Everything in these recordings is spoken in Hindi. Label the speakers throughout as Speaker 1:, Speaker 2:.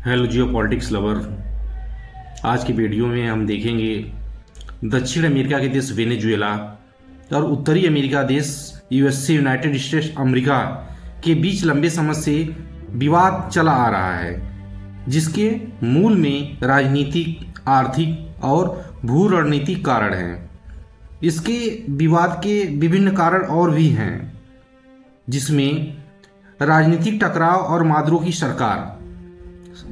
Speaker 1: हेलो जियो पॉलिटिक्स लवर। आज की वीडियो में हम देखेंगे दक्षिण अमेरिका के देश वेनेजुएला और उत्तरी अमेरिका देश यूएसए यूनाइटेड स्टेट्स अमेरिका के बीच लंबे समय से विवाद चला आ रहा है, जिसके मूल में राजनीतिक, आर्थिक और भू रणनीतिक कारण हैं। इसके विवाद के विभिन्न कारण और भी हैं, जिसमें राजनीतिक टकराव और मादुरो की सरकार।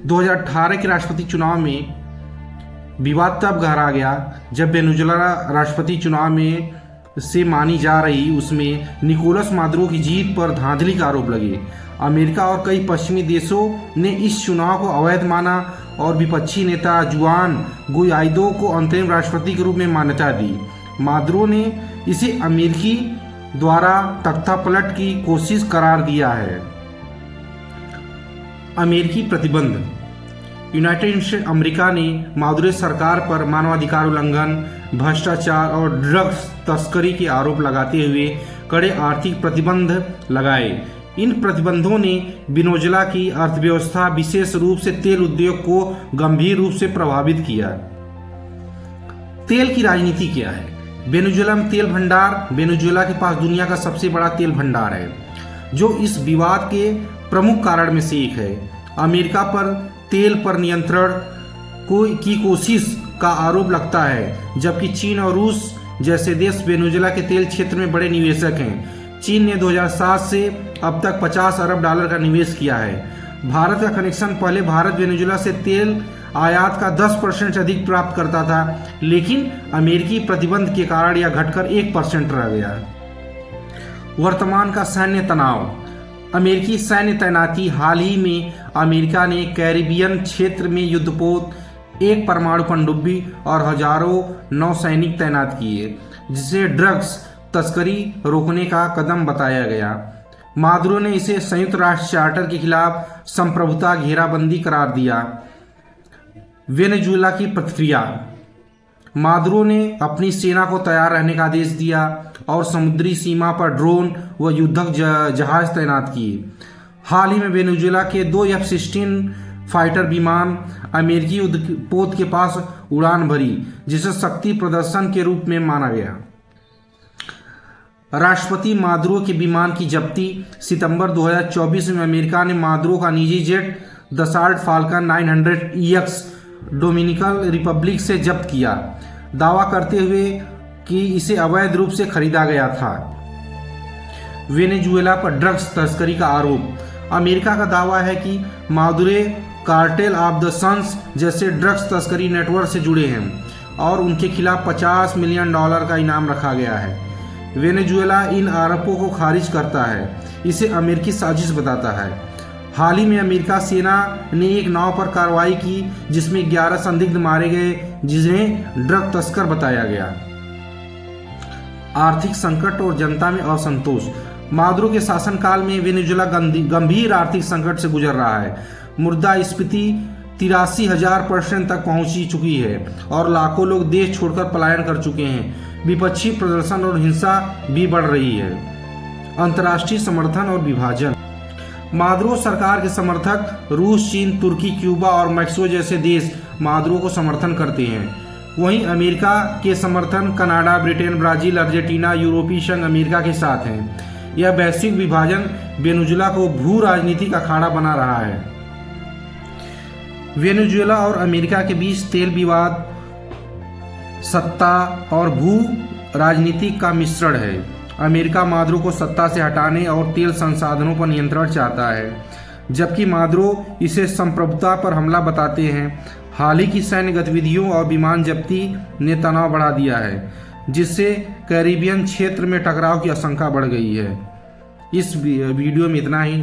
Speaker 1: 2018 के राष्ट्रपति चुनाव में विवाद तब गहरा गया जब वेनेजुएला राष्ट्रपति चुनाव में से मानी जा रही उसमें निकोलस मादुरो की जीत पर धांधली का आरोप लगे। अमेरिका और कई पश्चिमी देशों ने इस चुनाव को अवैध माना और विपक्षी नेता जुआन गुआइडो को अंतरिम राष्ट्रपति के रूप में मान्यता दी। मादुरो ने इसे अमेरिकी द्वारा तख्तापलट की कोशिश करार दिया है। अमेरिकी प्रतिबंध। यूनाइटेड स्टेट्स अमेरिका ने मादुरो सरकार पर मानवाधिकार उल्लंघन, भ्रष्टाचार और ड्रग्स तस्करी के आरोप लगाते हुए कड़े आर्थिक प्रतिबंध लगाए। इन प्रतिबंधों ने वेनेजुएला की अर्थव्यवस्था, विशेष रूप से तेल उद्योग को गंभीर रूप से प्रभावित किया। तेल की राजनीति क्या है? वेनेजुएला में तेल भंडार। वेनेजुएला के पास दुनिया का सबसे बड़ा तेल भंडार है, जो इस विवाद के प्रमुख कारण में से एक है। अमेरिका पर तेल पर नियंत्रण की कोशिश का आरोप लगता है, जबकि चीन और रूस जैसे देश वेनेजुएला के तेल क्षेत्र में बड़े निवेशक हैं। चीन ने 2007 से अब तक $50 अरब का निवेश किया है। भारत का कनेक्शन पहले भारत वेनेजुएला से तेल आयात का 10% से अधिक प्राप्त करता था, लेकिन अमेरिकी प्रतिबंध के कारण यह घटकर 1% रह गया। वर्तमान का सैन्य तनाव। अमेरिकी सैन्य तैनाती। हाल ही में अमेरिका ने कैरिबियन क्षेत्र में युद्धपोत, एक परमाणु पनडुब्बी और हजारों नौसैनिक तैनात किए, जिसे ड्रग्स तस्करी रोकने का कदम बताया गया। मादुरो ने इसे संयुक्त राष्ट्र चार्टर के खिलाफ संप्रभुता घेराबंदी करार दिया। वेनेजुएला की प्रतिक्रिया। मादुरो ने अपनी सेना को तैयार रहने का आदेश दिया और समुद्री सीमा पर ड्रोन व युद्धक जहाज तैनात किए। हाल ही में वेनेजुएला के 2 F-16 फाइटर विमान अमेरिकी युद्धपोत के पास उड़ान भरी, जिसे शक्ति प्रदर्शन के रूप में माना गया। राष्ट्रपति मादुरो के विमान की जब्ती। सितंबर 2024 में अमेरिका ने मादुरो का निजी jet Dassault falcon 900EX Dominican Republic से जब्त किया, दावा करते हुए कि इसे अवैध रूप से खरीदा गया था। वेनेजुएला पर ड्रग्स तस्करी का आरोप। अमेरिका का दावा है कि Maduro cartel of the sons जैसे ड्रग्स तस्करी नेटवर्क से जुड़े हैं और उनके खिलाफ $50 मिलियन का इनाम रखा गया है। वेनेजुएला इन आरोपों को खारिज करता है, इसे अमेरिकी साजिश बताता है। हाल ही में अमेरिका सेना ने एक नाव पर कार्रवाई की, जिसमें 11 संदिग्ध मारे गए, जिन्हें ड्रग तस्कर बताया गया। आर्थिक संकट और जनता में असंतोष। मादुरो के शासनकाल में वेनेजुएला गंभीर आर्थिक संकट से गुजर रहा है। मुद्रास्फीति 83,000% तक पहुंच चुकी है और लाखों लोग देश छोड़कर पलायन कर चुके हैं। विपक्षी प्रदर्शन और हिंसा भी बढ़ रही है। अंतर्राष्ट्रीय समर्थन और विभाजन। मादुरो सरकार के समर्थक रूस, चीन, तुर्की, क्यूबा और मैक्सिको जैसे देश मादुरो को समर्थन करते हैं। वहीं अमेरिका के समर्थन कनाडा, ब्रिटेन, ब्राजील, अर्जेंटीना, यूरोपीय संघ अमेरिका के साथ हैं। यह वैश्विक विभाजन वेनेजुएला को भू राजनीतिक अखाड़ा बना रहा है। वेनेजुएला और अमेरिका के बीच तेल विवाद सत्ता और भू राजनीति का मिश्रण है। अमेरिका मादुरो को सत्ता से हटाने और तेल संसाधनों पर नियंत्रण चाहता है, जबकि मादुरो इसे संप्रभुता पर हमला बताते हैं। हाल ही की सैन्य गतिविधियों और विमान जब्ती ने तनाव बढ़ा दिया है, जिससे कैरिबियन क्षेत्र में टकराव की आशंका बढ़ गई है। इस वीडियो में इतना ही।